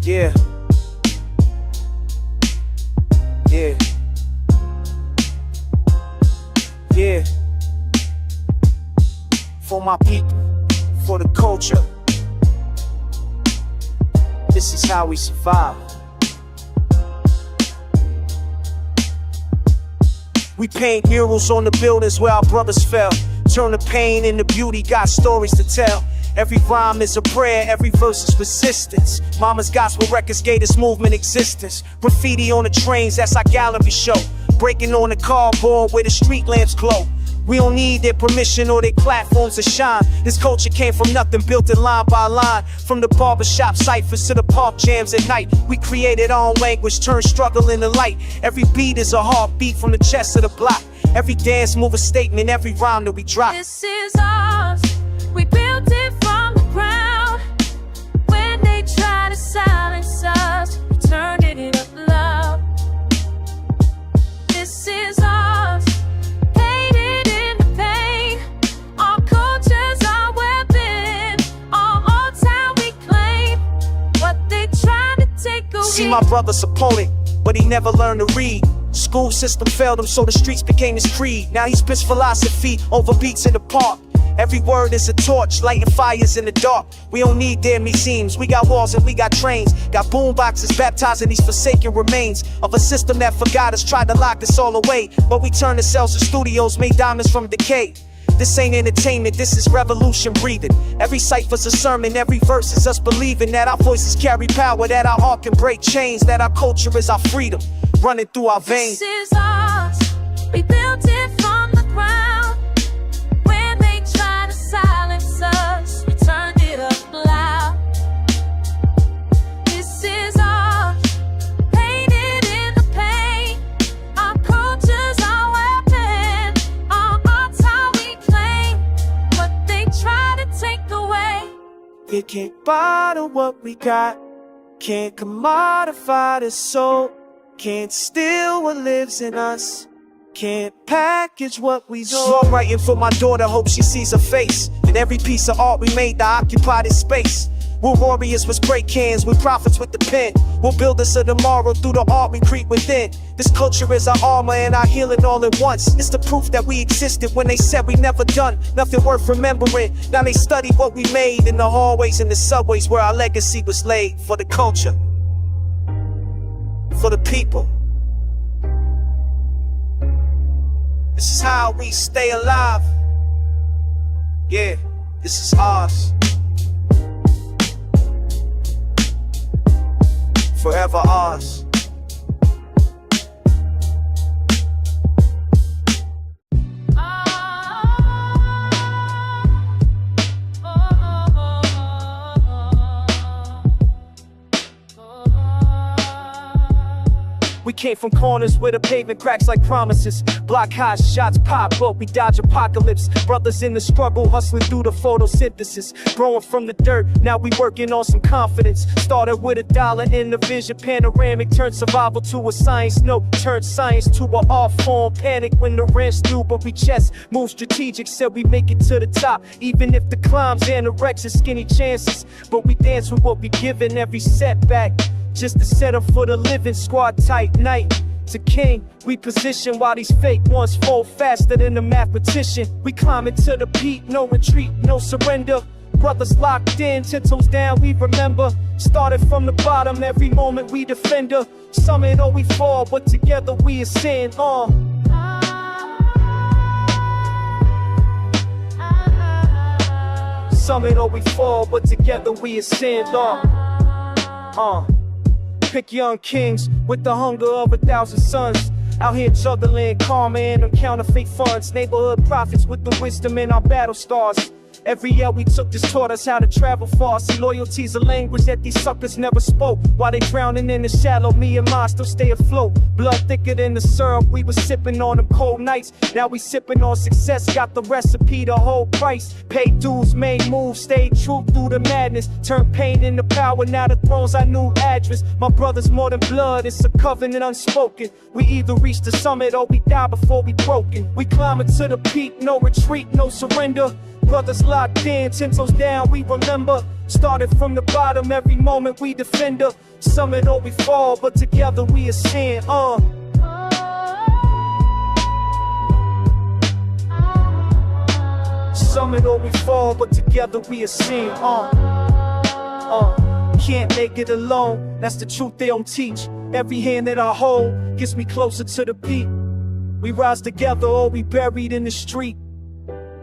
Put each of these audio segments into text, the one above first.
Yeah. Yeah. Yeah. For my people, for the culture. This is how we survive. We paint murals on the buildings where our brothers fell. Turn the pain into beauty, got stories to tell. Every rhyme is a prayer, every verse is resistance. Mama's gospel records gave this movement existence. Graffiti on the trains, that's our gallery show. Breaking on the cardboard where the street lamps glow. We don't need their permission or their platforms to shine. This culture came from nothing, built it line by line. From the barbershop cyphers to the park jams at night. We created our own language, turned struggle into light. Every beat is a heartbeat from the chest of the block. Every dance move a statement, every rhyme that we drop. This is ours, we built it from the ground. When they try to silence us, we turned it up loud. This is ours, painted in the pain. Our culture's our weapon, our town we claim. What they try to take away. See my brother's opponent, but he never learned to read. School system failed him, so the streets became his creed. Now he spits philosophy over beats in the park. Every word is a torch, lighting fires in the dark. We don't need their museums, we got walls and we got trains. Got boom boxes baptizing these forsaken remains of a system that forgot us, tried to lock us all away. But we turned ourselves to studios, made diamonds from decay. This ain't entertainment, this is revolution breathing. Every cypher's a sermon, every verse is us believing that our voices carry power, that our art can break chains, that our culture is our freedom, running through our veins. This is ours, we built it from the ground. When they try to silence us, we turned it up loud. This is ours, painted in the pain. Our culture's our weapon, our art's how we claim. What they try to take away. You can't bottle what we got, can't commodify the soul. Can't steal what lives in us, can't package what we do. Songwriting for my daughter, hope she sees her face. And every piece of art we made to occupy this space. We're warriors with spray cans, we're prophets with the pen. We'll build us a tomorrow through the art we create within. This culture is our armor and our healing all at once. It's the proof that we existed when they said we never done nothing worth remembering. Now they study what we made in the hallways and the subways where our legacy was laid. For the culture, for the people. This is how we stay alive. Yeah, this is ours. Forever ours. We came from corners where the pavement cracks like promises. Block high, shots pop, but we dodge apocalypse. Brothers in the struggle, hustling through the photosynthesis. Growing from the dirt, now we working on some confidence. Started with $1 in the vision panoramic. Turned survival to a science note. Turned science to an art form. Panic when the rent's due, but we chest move strategic. Said we make it to the top, even if the climb's anorexic, skinny chances. But we dance with what we given every setback. Just to set up for the living, squad tight night to king. We position while these fake ones fold faster than the mathematician. We climbing to the peak, no retreat, no surrender. Brothers locked in, 10 toes down, we remember. Started from the bottom, every moment we defender. Summit or we fall, but together we ascend. Summit or we fall, but together we ascend. Pick young kings with the hunger of 1,000 sons. Out here juggling karma and counterfeit funds. Neighborhood prophets with the wisdom in our battle stars. Every L we took just taught us how to travel far. See, loyalty's a language that these suckers never spoke. While they drowning in the shallow, me and mine still stay afloat. Blood thicker than the syrup, we was sipping on them cold nights. Now we sipping on success, got the recipe, the whole price. Paid dues, made moves, stayed true through the madness. Turned pain into power, now the throne's our new address. My brother's more than blood, it's a covenant unspoken. We either reach the summit or we die before we broken. We climbing to the peak, no retreat, no surrender. Brothers locked in, 10 toes down, we remember. Started from the bottom, every moment we defender. Summit or we fall, but together we ascend. Summit or we fall, but together we ascend. Can't make it alone, that's the truth they don't teach. Every hand that I hold gets me closer to the peak. We rise together or we buried in the street.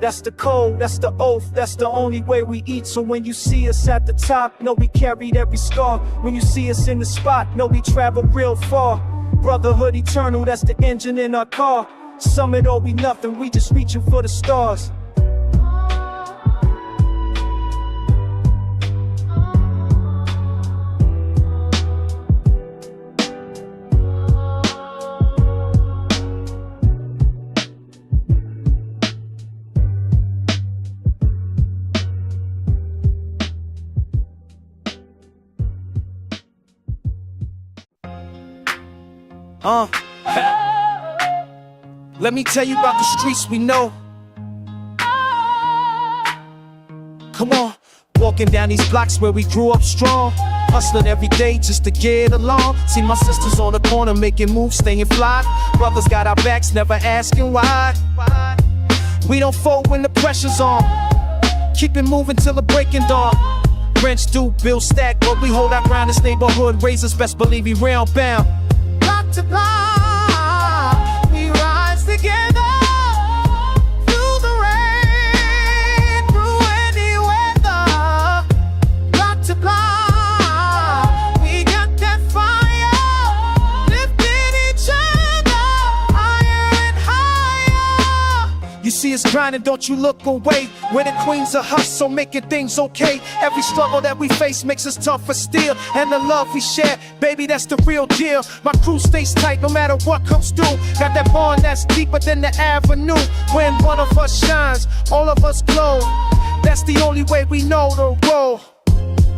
That's the code, that's the oath, that's the only way we eat. So when you see us at the top, know we carried every scar. When you see us in the spot, know we traveled real far. Brotherhood eternal, that's the engine in our car. Summit or we nothing, we just reaching for the stars. Let me tell you about the streets we know. Come on, walking down these blocks where we grew up strong. Hustling every day just to get along. See my sisters on the corner making moves, staying fly. Brothers got our backs, never asking why. We don't fold when the pressure's on. Keep it moving till the breaking dawn. Rents do, bills stack, but we hold our ground. This neighborhood raisers, best believe we rail bound. Block to block, we rise together. Through the rain, through any weather. Block to block, we got that fire. Lifting each other higher and higher. You see us grinding, don't you look away. We're the queens of hustle, making things okay. Every struggle that we face makes us tough for steel. And the love we share, baby, that's the real deal. My crew stays tight no matter what comes through. Got that bond that's deeper than the avenue. When one of us shines, all of us glow. That's the only way we know to roll.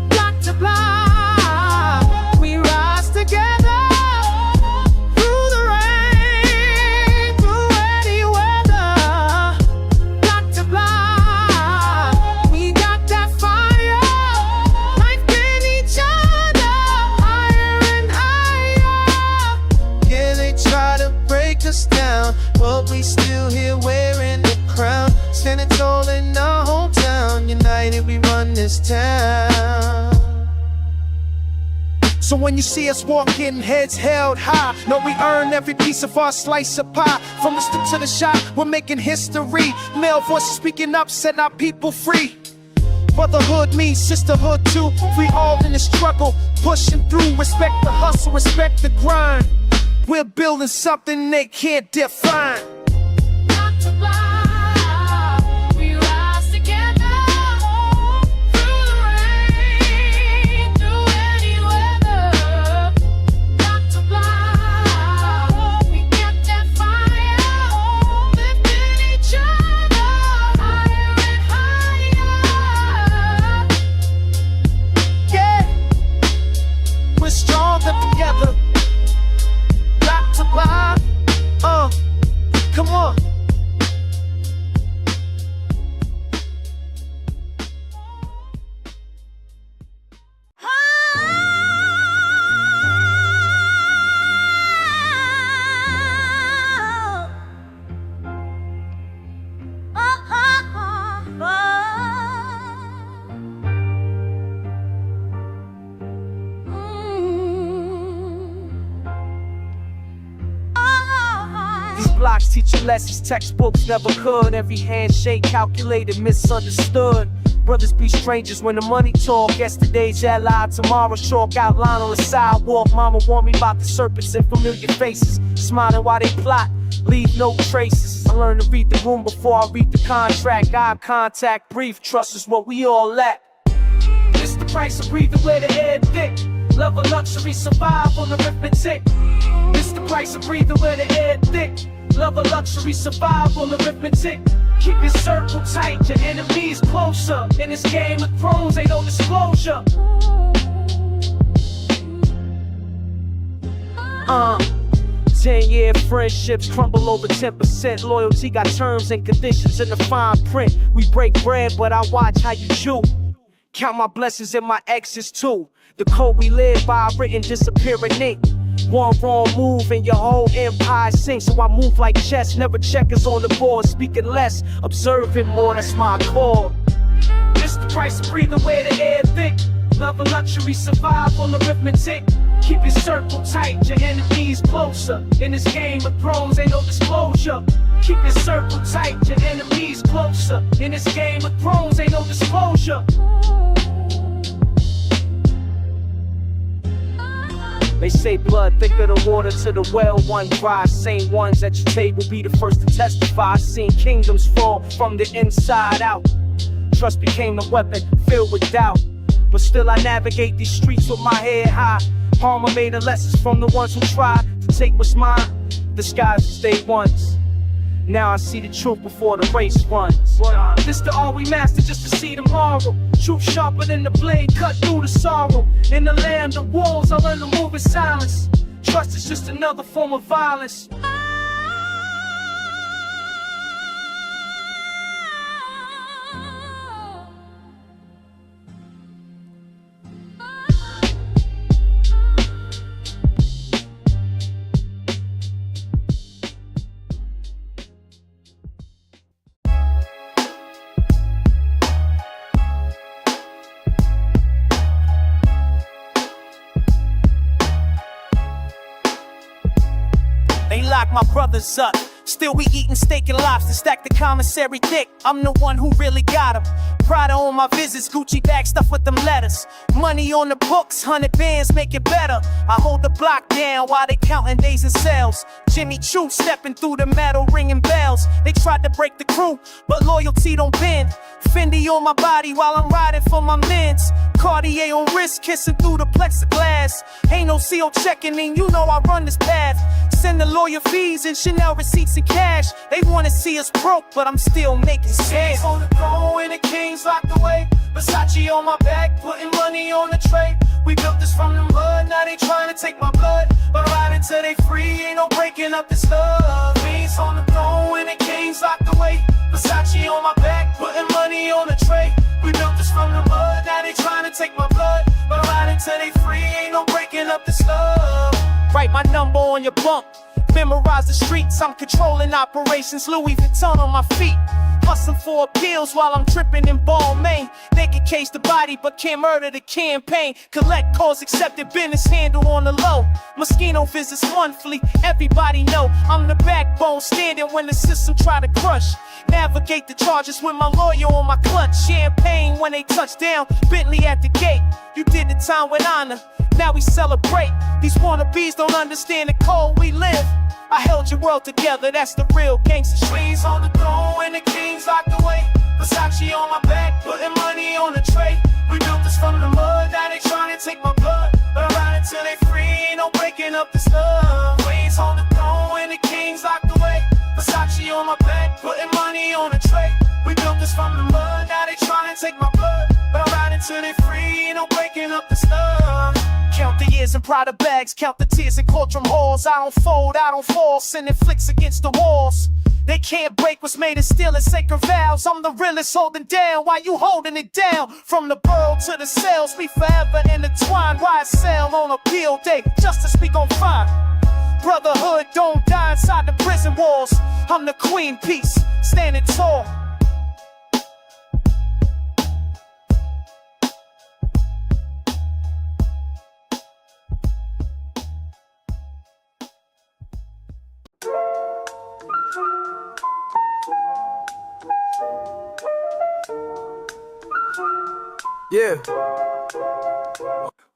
Block to block, we rise together. Down, but we still here wearing the crown, standing tall in our hometown. United we run this town. So when you see us walking, heads held high, know we earn every piece of our slice of pie. From the stoop to the shop, we're making history. Male voices speaking up, setting our people free. Brotherhood means sisterhood too. We all in the struggle, pushing through. Respect the hustle, respect the grind. We're building something they can't define. Block to block, we rise together. Through the rain, through any weather. Block to block, we got that fire. Lifting each other higher and higher. Yeah, we're stronger together. Come on. Blocks teach you lessons textbooks never could. Every handshake calculated, misunderstood. Brothers be strangers when the money talk. Yesterday's ally, tomorrow's chalk outline on the sidewalk. Mama warned me about the serpents and familiar faces, smiling while they plot, leave no traces. I learned to read the room before I read the contract. Eye contact, brief, trust is what we all lack. This the price of breathing where the air thick. Love of luxury, survive on arithmetic. This the price of breathing where the air thick. Love of luxury, survive on arithmetic. Keep your circle tight, your enemies closer. In this game of thrones, ain't no disclosure. 10 yeah, friendships crumble over 10%. Loyalty got terms and conditions in the fine print. We break bread, but I watch how you chew. Count my blessings and my exes too. The code we live by, written disappearing ink. One wrong move and your whole empire sinks. So I move like chess, never checkers on the board. Speaking less, observing more, that's my core. This the price of breathing where the air thick. Love and luxury, survive on arithmetic. Keep your circle tight, your enemies closer. In this game of thrones, ain't no disclosure. Keep your circle tight, your enemies closer. In this game of thrones, ain't no disclosure. They say blood thicker the water to the well one dry. Same ones at your table be the first to testify. Seen kingdoms fall from the inside out. Trust became a weapon filled with doubt. But still I navigate these streets with my head high. Harm made the lessons from the ones who tried to take what's mine. Disguised as day ones. Now I see the truth before the race runs. This the all we master just to see tomorrow. Truth sharper than the blade, cut through the sorrow. In the land of wolves, I learn to move in silence. Trust is just another form of violence. They lock my brothers up. Still we eating steak and lobster, stack the commissary thick. I'm the one who really got 'em. Prada on my visits, Gucci bag stuffed with them letters. Money on the books, 100 bands make it better. I hold the block down while they counting days in sales. Jimmy Choo stepping through the metal, ringing bells. They tried to break the crew, but loyalty don't bend. Fendi on my body while I'm riding for my mins. Cartier on wrist, kissing through the plexiglass. Ain't no CO checking me, you know I run this path. Send the lawyer fees and Chanel receipts in cash. They wanna see us broke, but I'm still making sense. On the throne and the kings locked away. Versace on my back, putting money on the tray. We built this from the mud, now they trying to take my blood. But ride until they free, ain't no breaking up this love. Kings on the throne and the kings locked away. Versace on my back, putting money on the tray. We built this from the mud, now they trying to take my blood. But ride until they free, ain't no breaking up this love. Write my number on your bump. Memorize the streets, I'm controlling operations. Louis Vuitton on my feet. Hustling for appeals while I'm tripping in Balmain. They can case the body but can't murder the campaign. Collect calls accepted, business handle on the low. Mosquito visits monthly, everybody know I'm the backbone standing when the system try to crush. Navigate the charges with my lawyer on my clutch. Champagne when they touch down, Bentley at the gate. You did the time with honor, now we celebrate. These wannabes don't understand the code we live. I held your world together, that's the real gangster shit. Queens on the throne and the kings locked away. Versace on my back, putting money on the tray. We built this from the mud, now they trying to take my blood. But ride until they free, ain't no breaking up this love. Queens on the throne and the kings locked away. Versace on my back, putting money on the tray. We built this from the mud, now they trying to take my blood. But ride until they free, ain't no breaking up this love. Count the years in Prada bags, count the tears in courtroom halls. I don't fold, I don't fall, sending flicks against the walls. They can't break what's made of steel and sacred vows. I'm the realest holding down while you holding it down. From the borough to the cells, we forever intertwined. Why sell on appeal day? Justice we gon' find. Brotherhood don't die inside the prison walls. I'm the queen peace, standing tall. Yeah.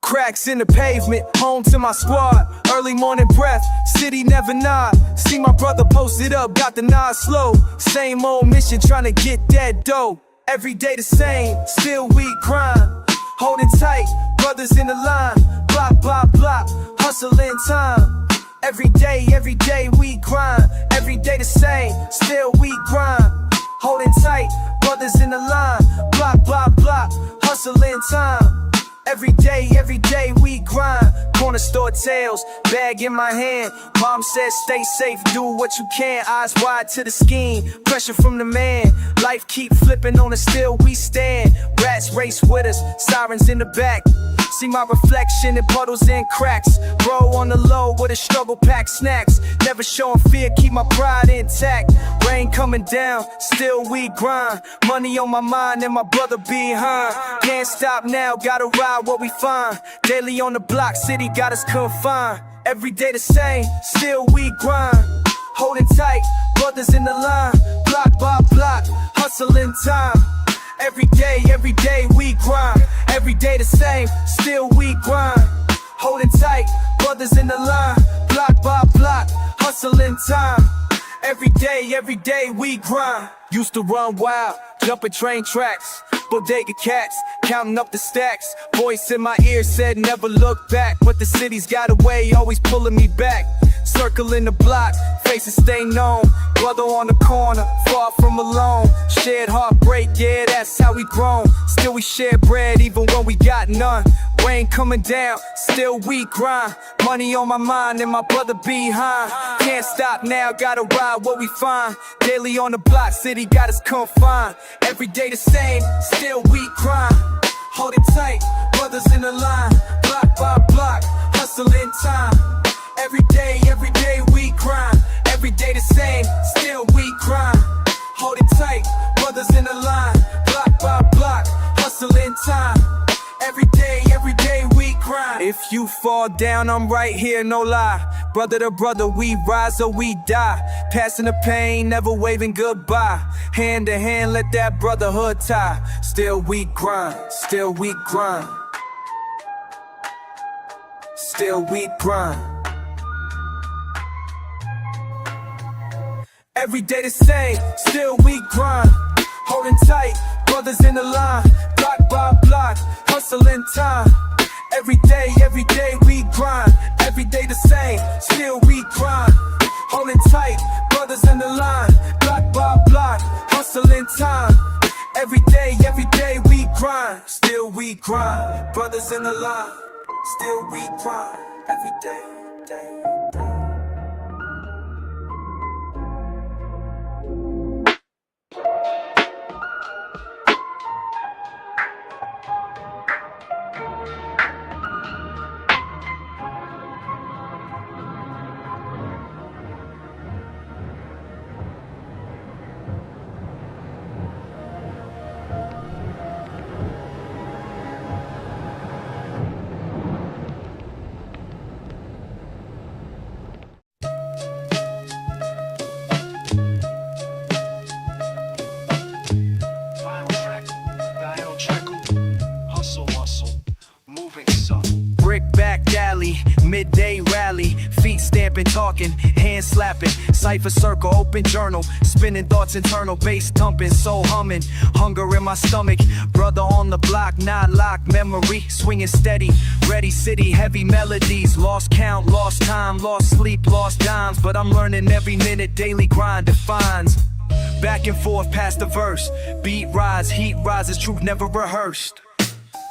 Cracks in the pavement, home to my squad. Early morning breath, city never nod. See my brother posted up, got the nod slow. Same old mission, trying to get that dough. Every day the same, still we grind. Holding tight, brothers in the line. Block, block, block, hustling time. Every day we grind. Every day the same, still we grind. Holding tight, brothers in the line. Block, block, block, hustling time. Every day we grind. corner store tails, bag in my hand. Mom says stay safe, do what you can. Eyes wide to the scheme, pressure from the man. Life keep flipping on us, still we stand. Rats race with us, sirens in the back. See my reflection in puddles and cracks. Bro on the low with a struggle pack snacks. Never showing fear, keep my pride intact. Rain coming down, still we grind. Money on my mind and my brother behind. Can't stop now, gotta ride what we find. Daily on the block, city got us confined. Every day the same, still we grind. Holding tight, brothers in the line. Block by block, hustling time. Every day we grind. Every day the same, still we grind. Holding tight, brothers in the line. Block by block, hustling time. Every day we grind. Used to run wild, jumping train tracks. Bodega cats, counting up the stacks. Voice in my ear said never look back. But the city's got a way, always pulling me back. Circling the block, faces stay known. Brother on the corner, far from alone. Shared heartbreak, yeah, that's how we grown. Still we share bread, even when we got none. Rain coming down, still we grind. Money on my mind and my brother behind. Can't stop now, gotta ride what we find. Daily on the block, city got us confined. Every day the same, still we grind. Hold it tight, brothers in the line. Block by block, hustling time. Every day we grind. Every day the same, still we grind. Hold it tight, brothers in the line. Block by block, hustling time. Every day we grind. If you fall down, I'm right here, no lie. Brother to brother, we rise or we die. Passing the pain, never waving goodbye. Hand to hand, let that brotherhood tie. Still we grind, still we grind. Still we grind. Every day the same, still we grind. Holding tight, brothers in the line. Block by block, hustling time. Every day we grind. Every day the same, still we grind. Holding tight, brothers in the line. Block by block, hustling time. Every day we grind. Still we grind. Brothers in the line. Still we grind. Every day. Brickback alley, midday rally, feet stamping, talking, hand slapping, cipher circle, open journal, spinning thoughts internal, bass thumping, soul humming, hunger in my stomach, brother on the block, not lock, memory, swinging steady, ready city, heavy melodies, lost count, lost time, lost sleep, lost dimes, but I'm learning every minute, daily grind defines. Back and forth past the verse, beat rise, heat rises, truth never rehearsed.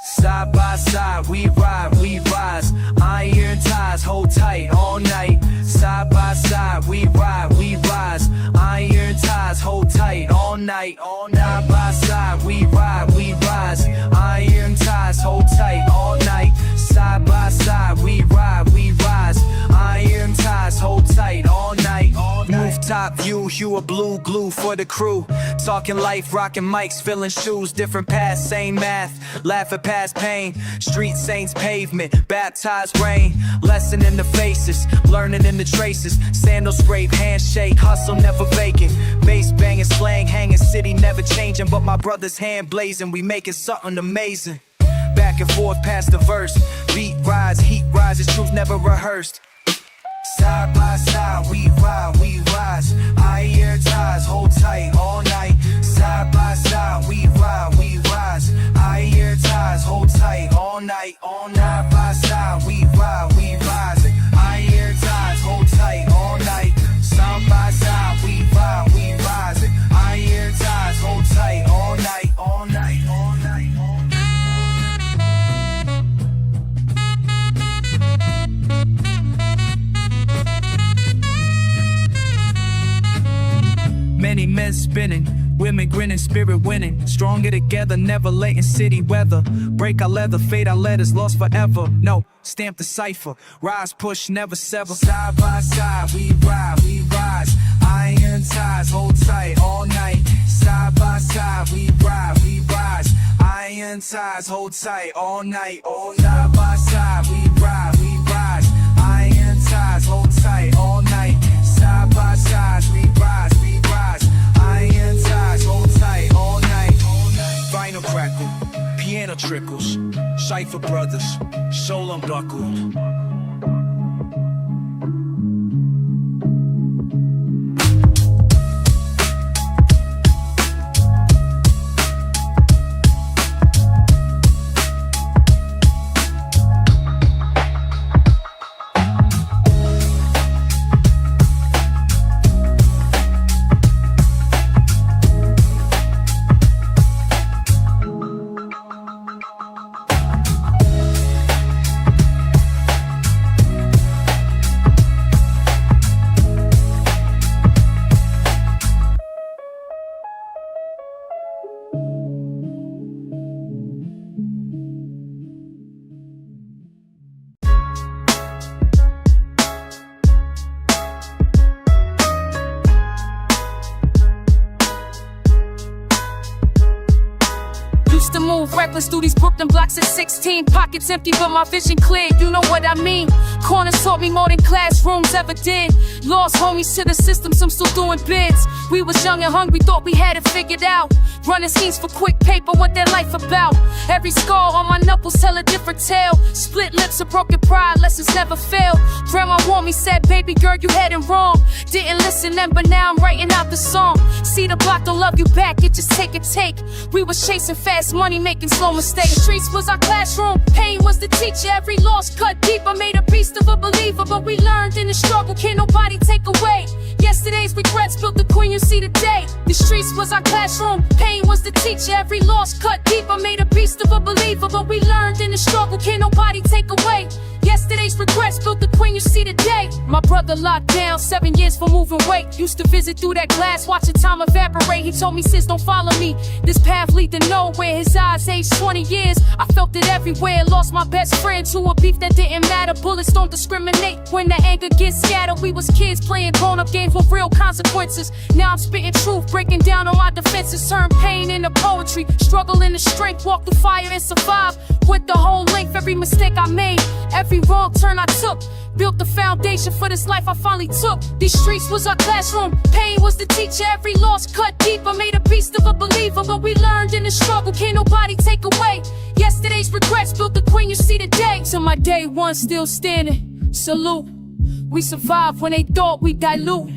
Side by side, we ride, we rise. Iron ties, hold tight all night. Side by side, we ride, we rise. Iron ties, hold tight all night. Side by side, we ride, we rise. Iron ties, hold tight all night. Side by side, we ride, we rise. Iron ties, hold tight all night. Rooftop view, hue of blue, glue for the crew. Talking life, rocking mics, filling shoes. Different paths, same math. Laugh at past pain. Street saints, pavement, baptized rain. Lesson in the faces, learning in the traces. Sandal scrape, handshake, hustle never vacant. Bass banging, slang hanging, city never changing. But my brother's hand blazing, we making something amazing. Back and forth past the verse. Beat rise, heat rises, truth never rehearsed. Side by side, we ride, we rise. Iron ties, hold tight all night. Side by side, we ride, we rise. Iron ties, hold tight all night. Side by side, we ride, we rise. Iron ties, hold tight all night. Side by side, we ride, we rise. Iron ties, hold tight all night, all night, all night, all night. heads spinning, women grinning, spirit winning. Stronger together, never letting city weather break our leather, fade our letters, lost forever. No, stamp the cipher, rise, push, never sever. Side by side, we ride, we rise. Iron ties, hold tight all night. Side by side, we ride, we rise. Iron ties, hold tight all night. All side by side, we ride, we rise. Iron ties, hold tight all night. Side by side, we rise, we rise. Iron ties, hold tight all night. Vinyl crackle, piano trickles. Cypher brothers, soul unbuckled. Used to move reckless through these Brooklyn blocks at 16. Pockets empty, but my vision clear. You know what I mean? Corners taught me more than classrooms ever did. Lost homies to the system, some still doing bids. We was young and hungry, thought we had it figured out. Running schemes for quick paper, what that life about? Every scar on my knuckles tell a different tale. Split lips, a broken pride, lessons never fail. Grandma warned me, said, baby girl, you heading wrong. Didn't listen then, but now I'm writing out the song. See the block don't love you back, it just take. We was chasing fast money, making slow mistakes. The streets was our classroom, pain was the teacher. Every loss cut deeper, made a beast of a believer. But we learned in the struggle, can't nobody take away. Yesterday's regrets built the queen you see today. The streets was our classroom, pain was the teacher. Every loss cut deeper, made a beast of a believer. But we learned in the struggle, can't nobody take away. Yesterday's regrets built the queen you see today. My brother locked down 7 years for moving weight. Used to visit through that glass, watching time evaporate. He told me, sis, don't follow me, this path lead to nowhere. His eyes aged 20 years, I felt it everywhere. Lost my best friend to a beef that didn't matter. Bullets don't discriminate when the anger gets scattered. We was kids playing grown-up games with real consequences. Now I'm spitting truth, breaking down on my defenses. Turn pain into poetry, struggle into strength. Walk through fire and survive with the whole length. Every mistake I made, every wrong turn I took, built the foundation for this life I finally took. These streets was our classroom, pain was the teacher. Every loss cut deeper, made a beast of a believer. But we learned in the struggle, can't nobody take away. Yesterday's regrets built the queen you see today. To my day one still standing, salute. We survived when they thought we dilute.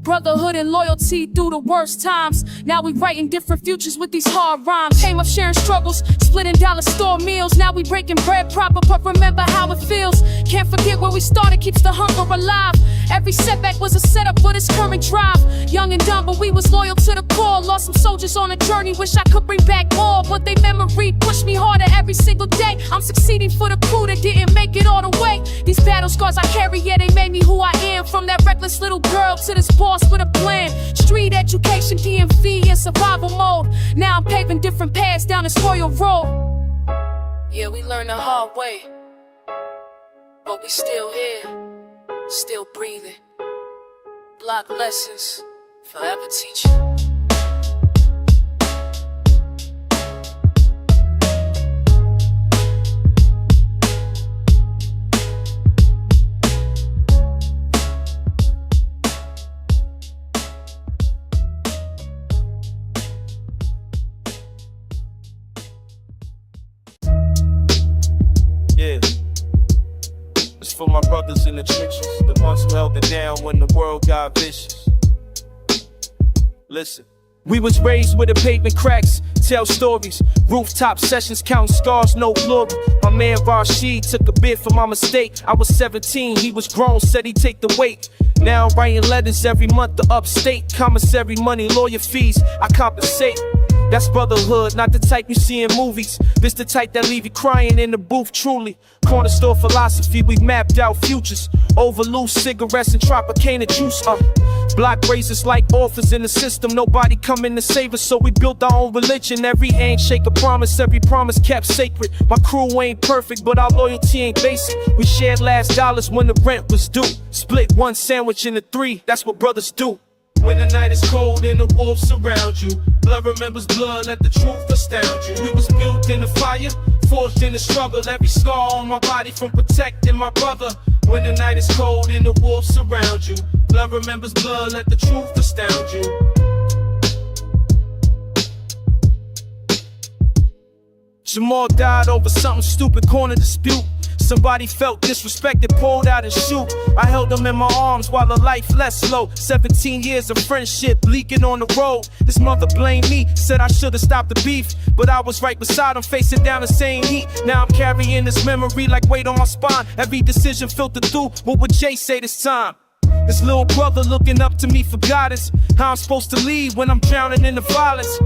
Brotherhood and loyalty through the worst times. Now we writing different futures with these hard rhymes. Came up sharing struggles, splitting dollar store meals. Now we breaking bread proper, but remember how it feels. Can't forget where we started, keeps the hunger alive. Every setback was a setup for this current drive. Young and dumb, but we was loyal to the core. Lost some soldiers on a journey, wish I could bring back more. But they memory pushed me harder every single day. I'm succeeding for the crew that didn't make it all the way. These battle scars I carry, yeah, they made me who I am. From that reckless little girl to this boss with a plan. Street education, DMV, and survival mode. Now I'm paving different paths down this royal road. Yeah, we learned the hard way, but we still here, still breathing. Block lessons, forever teaching. Yeah, it's for my brothers in the trenches, the ones who held it down when the world got vicious. Listen. We was raised with the pavement cracks, tell stories, rooftop sessions, counting scars, no glory. My man Rashid took a bid for my mistake. I was 17, he was grown, said he'd take the weight. Now I'm writing letters every month to upstate. Commissary money, lawyer fees, I compensate. That's brotherhood, not the type you see in movies. This the type that leave you crying in the booth, truly. Corner store philosophy, we mapped out futures. Over loose cigarettes and Tropicana juice, Block razors like authors in the system. Nobody coming to save us, so we built our own religion. Every handshake a promise, every promise kept sacred. My crew ain't perfect, but our loyalty ain't basic. We shared last dollars when the rent was due. Split one sandwich into three, that's what brothers do. When the night is cold and the wolves surround you, blood remembers blood, let the truth astound you. We was built in the fire, forged in the struggle. Every scar on my body from protecting my brother. When the night is cold and the wolves surround you, blood remembers blood, let the truth astound you. Jamal died over something stupid, corner dispute. Somebody felt disrespected, pulled out and shoot. I held him in my arms while the life left slow. 17 years of friendship leaking on the road. His mother blamed me, said I should've stopped the beef, but I was right beside him, facing down the same heat. Now I'm carrying this memory like weight on my spine. Every decision filtered through, what would Jay say this time? This little brother looking up to me for guidance. How I'm supposed to lead when I'm drowning in the violence.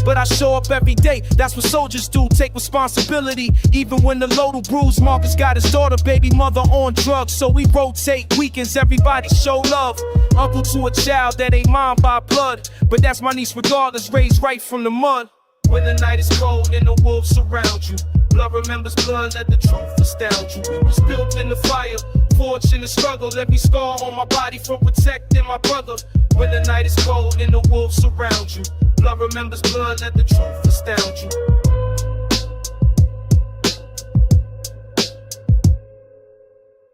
But I show up every day, that's what soldiers do. Take responsibility, even when the load will bruise. Marcus got his daughter, baby mother on drugs, so we rotate weekends, everybody show love. Uncle to a child that ain't mine by blood, but that's my niece regardless, raised right from the mud. When the night is cold and the wolves surround you, blood remembers blood, let the truth astound you. We was built in the fire, forged in the struggle. Every scar on my body from protecting my brother. When the night is cold and the wolves surround you, blood remembers blood, let the truth astound you.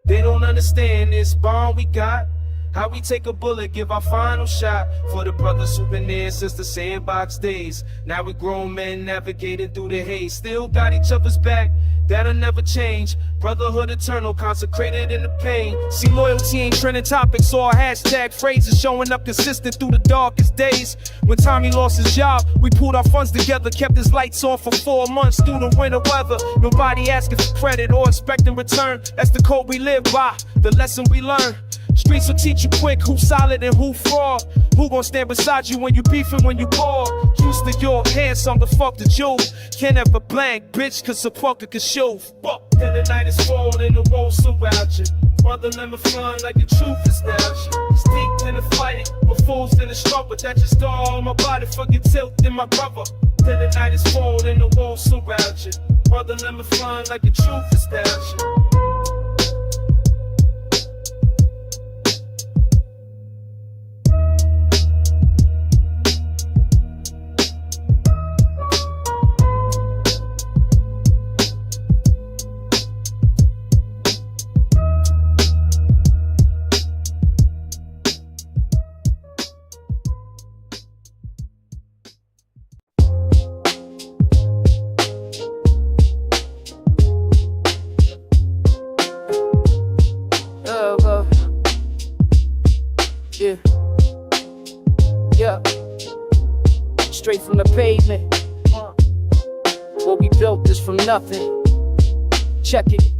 They don't understand this bond we got. How we take a bullet, give our final shot. For the brothers who've been there since the sandbox days. Now we grown men navigating through the haze. Still got each other's back, that'll never change. Brotherhood eternal, consecrated in the pain. See, loyalty ain't trending topics or hashtag phrases. Showing up consistent through the darkest days. When Tommy lost his job, we pulled our funds together. Kept his lights on for 4 months through the winter weather. Nobody asking for credit or expecting return. That's the code we live by, the lesson we learn. Streets will teach you quick who's solid and who fraud. Who gon' stand beside you when you beefing, when you poor. Used to your handsome, the fuck the you. Can't ever blank, bitch, cause a fucker can show. Then the night is falling and the wolves surround you. Brother, let me fun like the truth is now. Steeped in the fighting, but fools in the struggle. That just all on my body, fucking tilt in my brother. Then the night is falling and the wolves surround you. Brother, let me fun like the truth is now. Yeah, straight from the pavement. What we built is from nothing. Check it.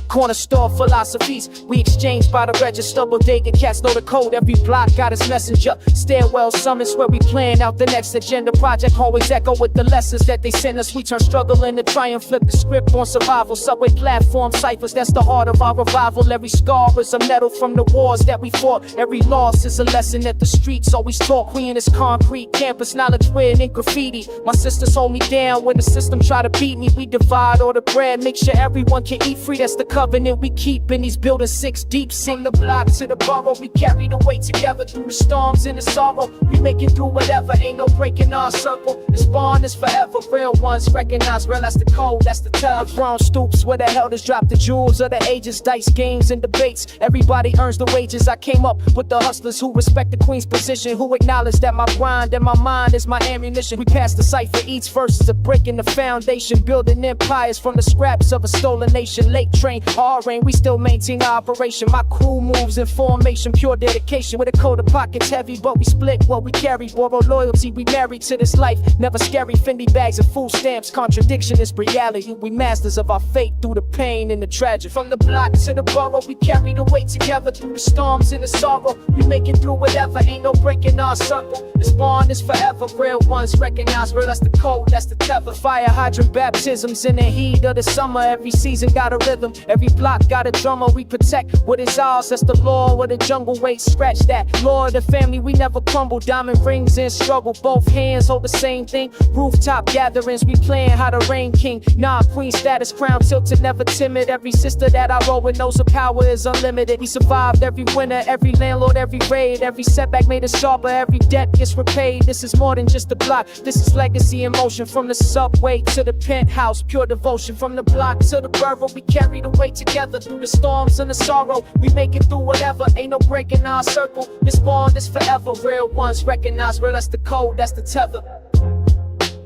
Corner store philosophies, we exchange by the register. Bodega cats know the code, every block got its messenger. Stairwell summits where we plan out the next agenda. Project always echo with the lessons that they send us. We turn struggle into triumph, flip the script on survival. Subway platform ciphers, that's the heart of our revival. Every scar is a medal from the wars that we fought. Every loss is a lesson that the streets always taught. We in this concrete campus, knowledge written in graffiti. My sisters hold me down when the system try to beat me. We divide all the bread, make sure everyone can eat free. That's the covenant we keep in these buildings 6 deep. Sing the block to the borough, we carry the weight together through the storms and the sorrow. We make it through whatever, ain't no breaking our circle. This bond is forever, real ones recognize real, that's the code, that's the tell. Brown stoops where the elders drop the jewels of the ages. Dice games and debates, everybody earns the wages. I came up with the hustlers who respect the queen's position, who acknowledge that my grind and my mind is my ammunition. We pass the cipher, each verse is a break in the foundation, building empires from the scraps of a stolen nation. Late train Hard rain, we still maintain our operation. My crew moves in formation, pure dedication. With a coat of pockets heavy, but we split what we carry. Borrow loyalty, we married to this life. Never scary, Fendi bags and food stamps. Contradiction is reality. We masters of our fate through the pain and the tragedy. From the block to the borough, we carry the weight together. Through the storms and the sorrow, we make it through whatever. Ain't no breaking our circle. This bond is forever. Real ones recognize real. That's the code, that's the tether. Fire hydrant baptisms in the heat of the summer. Every season got a rhythm. Every block got a drummer. We protect what is ours. That's the law of the jungle. Wait, scratch that. Law of the family, we never crumble. Diamond rings and struggle. Both hands hold the same thing. Rooftop gatherings, we playing how to reign king. Nah, queen status, crown tilted, never timid. Every sister that I roll with knows her power is unlimited. We survived every winter, every landlord, every raid. Every setback made us sharper. Every debt gets repaid. This is more than just a block. This is legacy in motion. From the subway to the penthouse, pure devotion. From the block to the borough, we carry the weight together. Through the storms and the sorrow, we make it through whatever. Ain't no breaking our circle. This bond is forever. Real ones recognize real. That's the code, that's the tether.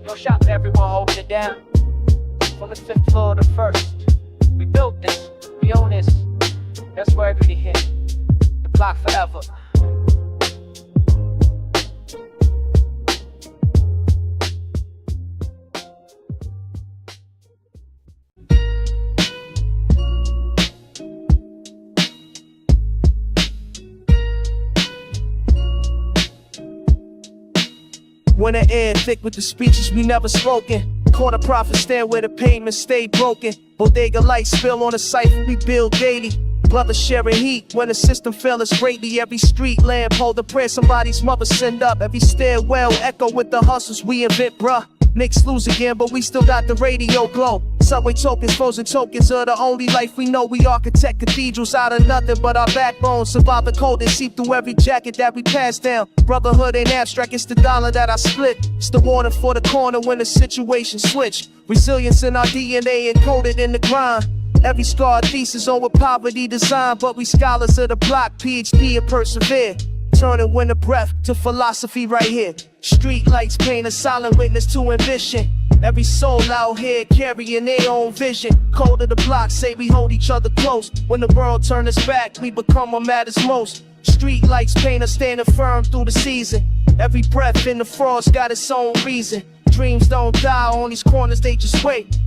No shot to everyone holding it down. From the 5th floor to the 1st. We built this, we own this. That's where everything hit. The block forever. When the air thick with the speeches we never spoken. Corner profit stand where the payment stayed broken. Bodega lights spill on the cypher we build daily. Brothers sharing heat when the system fails us greatly. Every street lamp hold a prayer somebody's mother send up. Every stairwell echo with the hustles we invent, bruh. Knicks lose again, but we still got the radio glow. Subway tokens, frozen tokens are the only life we know. We architect cathedrals out of nothing but our backbone. Survive the cold and seep through every jacket that we pass down. Brotherhood ain't abstract, it's the dollar that I split. It's the water for the corner when the situation switch. Resilience in our DNA encoded in the grind. Every scar thesis on with poverty designed, but we scholars of the block, PhD and persevere. Turning winter breath to philosophy right here. Street lights paint a silent witness to ambition. Every soul out here carrying their own vision. Code of the block say we hold each other close. When the world turns us back, we become what matters most. Street lights paint us standing firm through the season. Every breath in the frost got its own reason. Dreams don't die on these corners, they just wait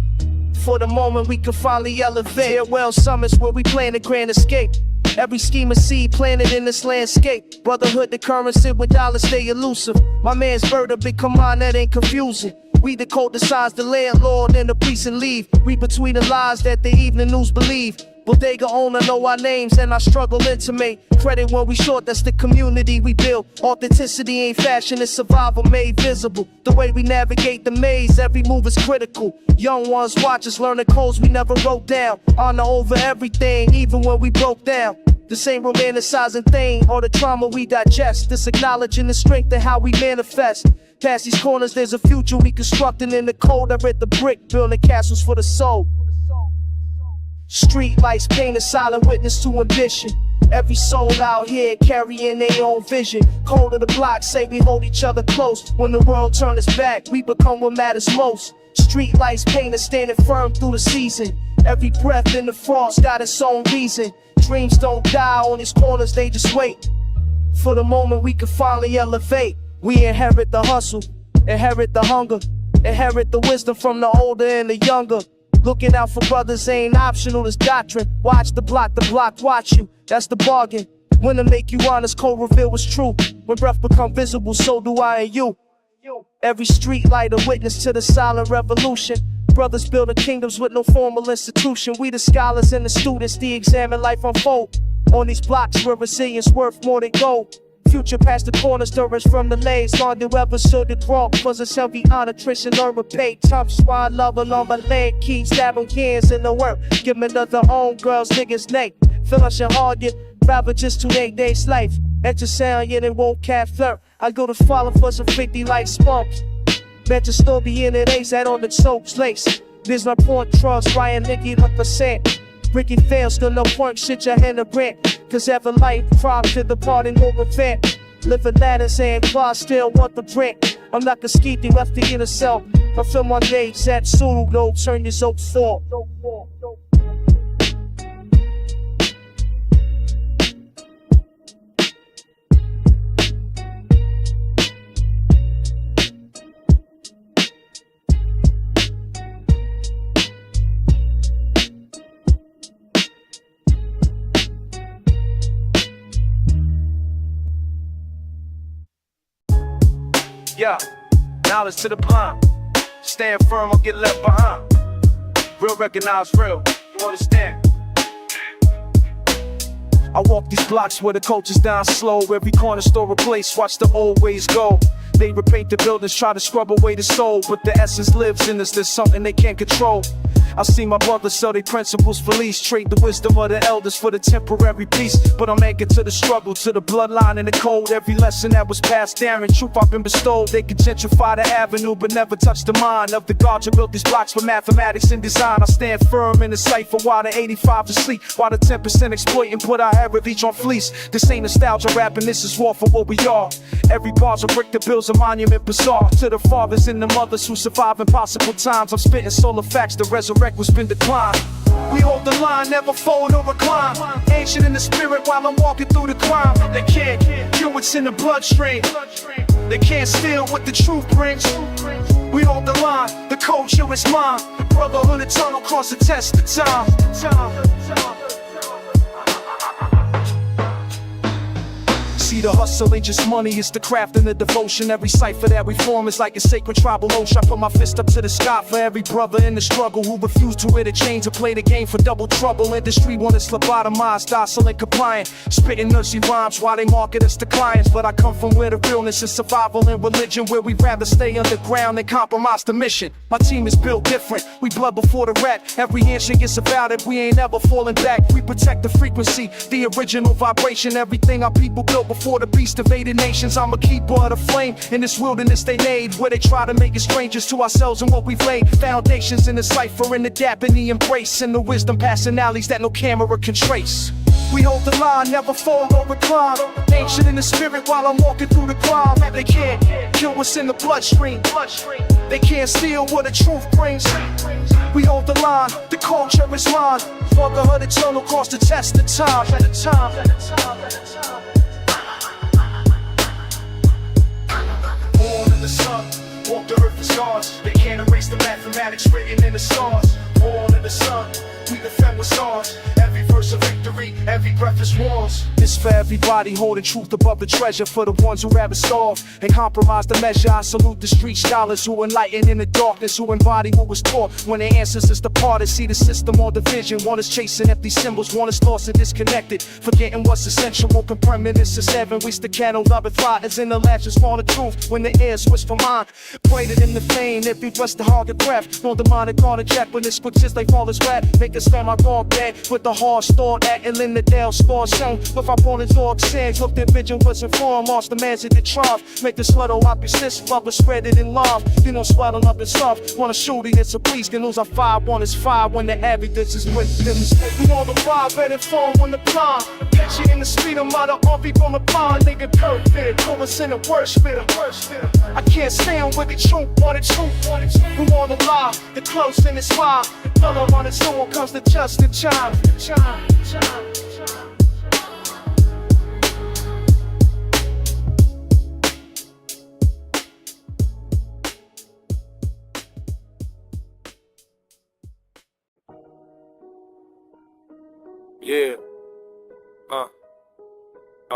for the moment we can finally elevate. Farewell summits where we plan a grand escape. Every scheme of seed planted in this landscape. Brotherhood the currency with dollars stay elusive. My man's bird a big command that ain't confusing. We decode the signs, the landlord and the priest and leave. Read between the lies that the evening news believe. Bodega owner know our names and our struggle intimate. Credit when we short, that's the community we build. Authenticity ain't fashion, it's survival made visible. The way we navigate the maze, every move is critical. Young ones watch us learn the codes we never wrote down. Honor over everything, even when we broke down. The same romanticizing thing, or the trauma we digest. This acknowledging the strength and how we manifest. Past these corners, there's a future we constructing in the cold. I read the brick, building castles for the soul. Street lights paint a silent witness to ambition. Every soul out here carrying their own vision. Code of the block say we hold each other close. When the world turns us back, we become what matters most. Street lights paint us standing firm through the season. Every breath in the frost got its own reason. Dreams don't die on these corners, they just wait for the moment we can finally elevate. We inherit the hustle, inherit the hunger, inherit the wisdom from the older and the younger. Looking out for brothers ain't optional, it's doctrine. Watch the block watch you, that's the bargain. When to make you honest, code reveal what's true. When breath become visible, so do I and you. Every street light a witness to the silent revolution. Brothers building kingdoms with no formal institution. We the scholars and the students, the examine life unfold. On these blocks where resilience worth more than gold. Future past the corners, stirrers from the lanes. Long the weather so the drop was a selfie on attrition, learn repay. Tough squad lover on my leg, keep stabbing cans in the work. Give me another own girls, niggas neck. Finish your hard, get rather just to 8 days life. Enter sound, yet it won't cat flirt. I go to follow for some 50 like spumps. Bet you still be in it, ace that on the soaps lace. There's no point, trust, Ryan, Nicky, 100%. Ricky fails, still no point, shit your hand of rent. Cause ever life, prop to the party, no event. Living ladders and claws, still want the drink. I'm not a skeety left to inner self. I feel my days at Sulu, no turn your oak for. Yeah, knowledge to the blind. Stand firm or get left behind. Real recognize real, you understand? I walk these blocks where the culture's down slow. Every corner store a place, watch the old ways go. They repaint the buildings, try to scrub away the soul, but the essence lives in us, there's something they can't control. I see my brothers sell their principles for lease, trade the wisdom of the elders for the temporary peace. But I'm anchored to the struggle, to the bloodline and the code. Every lesson that was passed down in truth I've been bestowed. They can gentrify the avenue but never touch the mind of the God who built these blocks for mathematics and design. I stand firm in the cipher while the 85 asleep, while the 10% exploit and put our heritage on fleece. This ain't nostalgia rapping, this is war for what we are. Every bar's a brick that builds a monument bizarre. To the fathers and the mothers who survive impossible times, I'm spitting solar facts, the resurrection was been declined. We hold the line, never fold or recline. Ancient in the spirit while I'm walking through the crime. They can't kill what's in the bloodstream. They can't steal what the truth brings. We hold the line, the culture is mine. Brotherhood eternal, cross the test of time. See, the hustle ain't just money, it's the craft and the devotion. Every cipher that we form is like a sacred tribal oath. I put my fist up to the sky for every brother in the struggle who refused to wear the chain to play the game for double trouble. Industry want us lobotomized, docile and compliant, spitting nursery rhymes while they market us to clients. But I come from where the realness is survival and religion, where we'd rather stay underground than compromise the mission. My team is built different, we blood before the rat. Every handshake is about it, we ain't ever falling back. We protect the frequency, the original vibration. Everything our people built before the beast invaded nations. I'm a keeper of the flame in this wilderness they made, where they try to make us strangers to ourselves and what we've laid. Foundations in the cipher, in the dap, in the embrace, and the wisdom passing alleys that no camera can trace. We hold the line, never fall or recline. Ancient in the spirit while I'm walking through the crime. They can't kill what's in the bloodstream. They can't steal what the truth brings. We hold the line, the culture is mine. Brotherhood eternal, cross the test of time. Born in the sun, walk the earth with scars. They can't erase the mathematics written in the stars. Born in the sun, we defend what's ours. Every verse a victory, every breath is wars. This for everybody holding truth above the treasure. For the ones who rather starve and compromise the measure. I salute the street scholars who enlighten in the darkness, who embody what was taught when their ancestors departed. See the system on division, want us chasing empty symbols, want us lost and disconnected, forgetting what's essential. Open premonitions is heaven, waste the candle, love it flies in the lashes, for the truth when the air switch for mine. Greater than the fame, if you trust the hard breath. No demonic on a check when this switches they fall as rap. Make us stand my guard bed with the hard stored at and in the Dale score shown. With our opponents all saying, look, their vision was informed. Lost the man's in the triumph. Make the sluttle up your sis, love but spread it in love. You know, swelling up and soft. Wanna shoot it, it's a please. Can lose our 5-1 is 5 when the evidence is with them. We know the vibe, better form when the blind. Catch you in the street, I'm out of RV from the pond. Nigga, perfect. Pull us in the worst fitter. I can't stand with the truth, want the truth. We want the lie, the close and it's fine. Fellow on its own comes to just the chime. Yeah.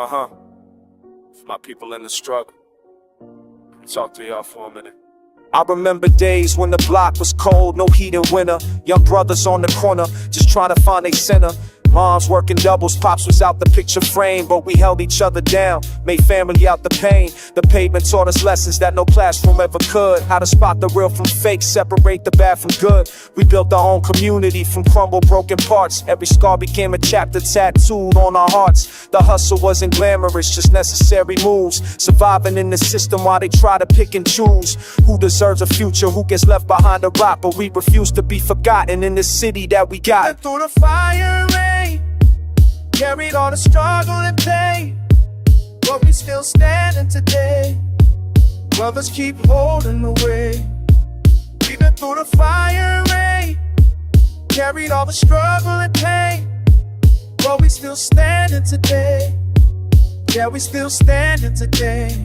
For my people in the struggle. Talk to y'all for a minute. I remember days when the block was cold, no heat in winter. Young brothers on the corner, just trying to find a center. Moms working doubles, pops was out the picture frame, but we held each other down, made family out the pain. The pavement taught us lessons that no classroom ever could. How to spot the real from fake, separate the bad from good. We built our own community from crumbled, broken parts. Every scar became a chapter tattooed on our hearts. The hustle wasn't glamorous, just necessary moves. Surviving in the system while they try to pick and choose who deserves a future, who gets left behind a rock. But we refuse to be forgotten in this city that we got. And through the fire and rain, carried all the struggle and pain, but we still standing today. Brothers keep holding the way. We've been through the fire and rain, carried all the struggle and pain, but we still standing today. Yeah, we still standing today.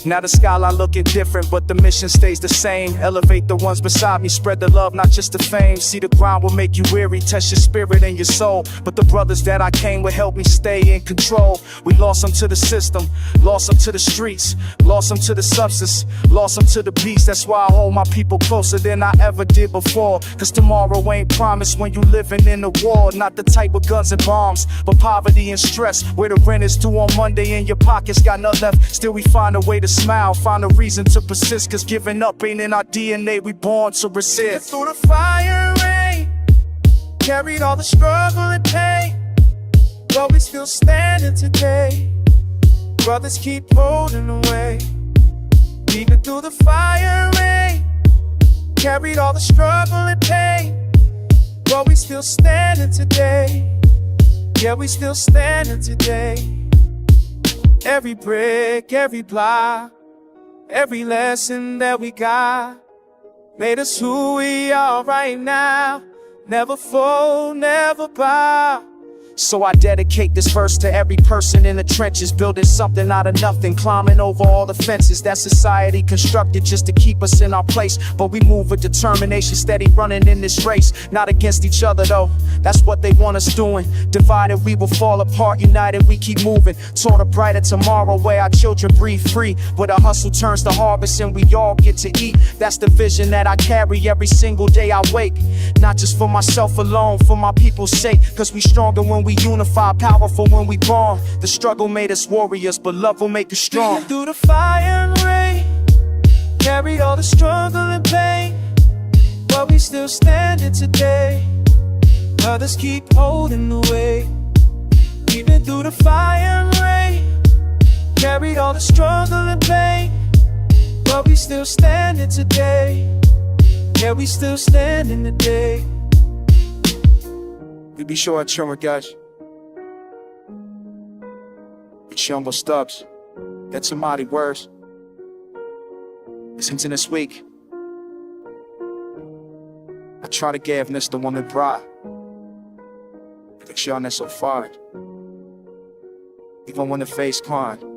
Now the skyline looking different, but the mission stays the same. Elevate the ones beside me, spread the love, not just the fame. See, the grind will make you weary, test your spirit and your soul. But the brothers that I came with help me stay in control. We lost them to the system, lost them to the streets, lost them to the substance, lost them to the beast. That's why I hold my people closer than I ever did before. Cause tomorrow ain't promised when you living in a war. Not the type of guns and bombs, but poverty and stress. Where the rent is due on Monday and your pockets got nothing left. Still we find a way to smile, find a reason to persist. Cause giving up ain't in our DNA, we born to resist. Through the fire and rain, carried all the struggle and pain, but we still standing today. Brothers keep holding away. Even through the fire and rain, carried all the struggle and pain, but we still standing today. Yeah, we still standing today. Every brick, every block, every lesson that we got made us who we are right now. Never fold, never bow. So I dedicate this verse to every person in the trenches, building something out of nothing, climbing over all the fences that society constructed just to keep us in our place. But we move with determination, steady running in this race, not against each other though. That's what they want us doing. Divided we will fall apart, united we keep moving toward a brighter tomorrow where our children breathe free, where the hustle turns to harvest and we all get to eat. That's the vision that I carry every single day I wake. Not just for myself alone, for my people's sake. Cause we stronger when we unify, powerful when we born. The struggle made us warriors, but love will make us strong. Through the fire and rain, carried all the struggle and pain, but we still standing today. Others keep holding the way. Even through the fire and rain, carried all the struggle and pain, but we still standing today. Yeah, we still standing today. We be sure to remember, guys. It's Jumbo Stubbs. That's somebody worse. Since in this week, I try to give this the one that brought. But y'all not so far. Even when the face climbed.